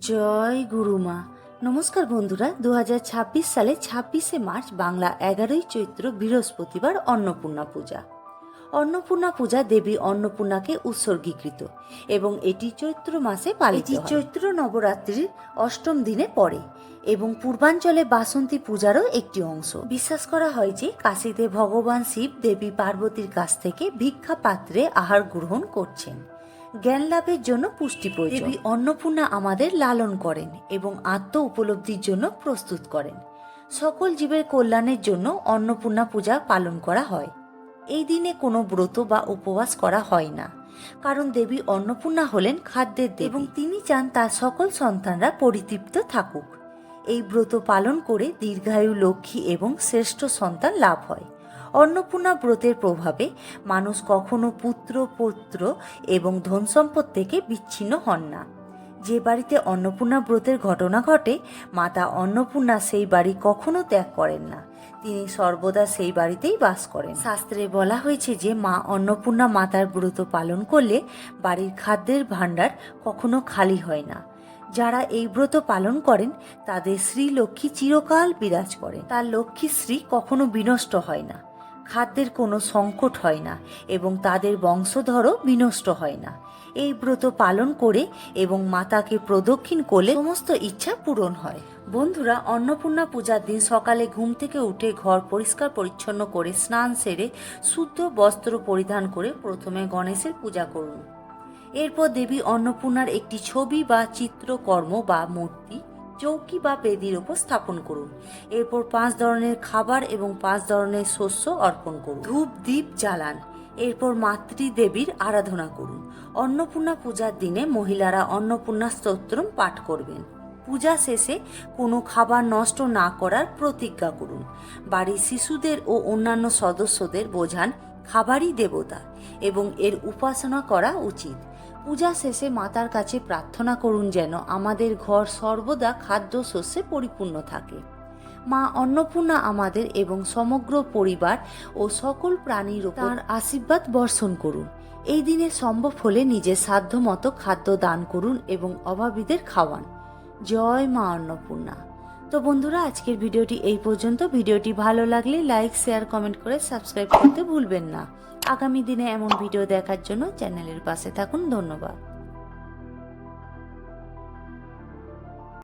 জয় গুরুমা। নমস্কার বন্ধুরা, 2026 সালে 26শে মার্চ বাংলা 11ই চৈত্র বৃহস্পতিবার অন্নপূর্ণা পূজা। অন্নপূর্ণা পূজা দেবী অন্নপূর্ণাকে উৎসর্গীকৃত এবং এটি চৈত্র মাসে পালিত হয়। চৈত্র নবরাত্রির অষ্টম দিনে পড়ে এবং পূর্বাঞ্চলে বাসন্তী পূজারও একটি অংশ। বিশ্বাস করা হয় যে কাশীতে ভগবান শিব দেবী পার্বতীর কাছ থেকে ভিক্ষা পাত্রে আহার গ্রহণ করছেন। জ্ঞান লাভের জন্য পুষ্টি প্রয়োজন। দেবী অন্নপূর্ণা আমাদের লালন করেন এবং আত্ম উপলব্ধির জন্য প্রস্তুত করেন। সকল জীবের কল্যাণের জন্য অন্নপূর্ণা পূজা পালন করা হয়। এই দিনে কোনো ব্রত বা উপবাস করা হয় না, কারণ দেবী অন্নপূর্ণা হলেন খাদ্যের দেবী এবং তিনি চান তার সকল সন্তানরা পরিতৃপ্ত থাকুক। এই ব্রত পালন করে দীর্ঘায়ু, লক্ষ্মী এবং শ্রেষ্ঠ সন্তান লাভ হয়। অন্নপূর্ণা ব্রতের প্রভাবে মানুষ কখনো পুত্র, পৌত্র এবং ধন সম্পদ থেকে বিচ্ছিন্ন হন না। যে বাড়িতে অন্নপূর্ণা ব্রতের ঘটনা ঘটে, মাতা অন্নপূর্ণা সেই বাড়ি কখনো ত্যাগ করেন না। তিনি সর্বদা সেই বাড়িতেই বাস করেন। শাস্ত্রে বলা হয়েছে যে মা অন্নপূর্ণা মাতার ব্রত পালন করলে বাড়ির খাদ্যের ভাণ্ডার কখনো খালি হয় না। যারা এই ব্রত পালন করেন তাদের শ্রী লক্ষ্মী চিরকাল বিরাজ করেন। তার লক্ষ্মী শ্রী কখনো বিনষ্ট হয় না, খাদ্যের কোনো সংকট হয় না এবং তাদের বংশধরও বিনষ্ট হয় না। এই ব্রত পালন করে এবং মাতাকে প্রদক্ষিণ করলে সমস্ত ইচ্ছা পূরণ হয়। বন্ধুরা, অন্নপূর্ণা পূজার দিন সকালে ঘুম থেকে উঠে ঘর পরিষ্কার পরিচ্ছন্ন করে স্নান সেরে শুদ্ধ বস্ত্র পরিধান করে প্রথমে গণেশের পূজা করুন। এরপর দেবী অন্নপূর্ণার একটি ছবি বা চিত্রকর্ম বা মূর্তি চৌকি বা বেদির ওপর স্থাপন করুন। এরপর 5 ধরনের খাবার এবং 5 ধরনের শস্য অর্পণ করুন। ধূপ দীপ জ্বালান। এরপর মাতৃদেবীর আরাধনা করুন। অন্নপূর্ণা পূজার দিনে মহিলারা অন্নপূর্ণা স্তোত্রম পাঠ করবেন। পূজা শেষে কোনো খাবার নষ্ট না করার প্রতিজ্ঞা করুন। বাড়ির শিশুদের ও অন্যান্য সদস্যদের বোঝান খাবারই দেবতা এবং এর উপাসনা করা উচিত। পূজা শেষে মাতার কাছে প্রার্থনা করুন যেন আমাদের ঘর সর্বদা খাদ্যশস্যে পরিপূর্ণ থাকে। মা অন্নপূর্ণা আমাদের এবং সমগ্র পরিবার ও সকল প্রাণীর ওপর তাঁর আশীর্বাদ বর্ষণ করুন। এই দিনে সম্ভব হলে নিজের সাধ্যমতো খাদ্য দান করুন এবং অভাবীদের খাওয়ান। জয় মা অন্নপূর্ণা। তো বন্ধুরা, আজকের ভিডিওটি এই পর্যন্ত। ভিডিওটি ভালো লাগলে লাইক, শেয়ার, কমেন্ট করে সাবস্ক্রাইব করতে ভুলবেন না। আগামী দিনে এমন ভিডিও দেখার জন্য চ্যানেলের পাশে থাকুন। ধন্যবাদ।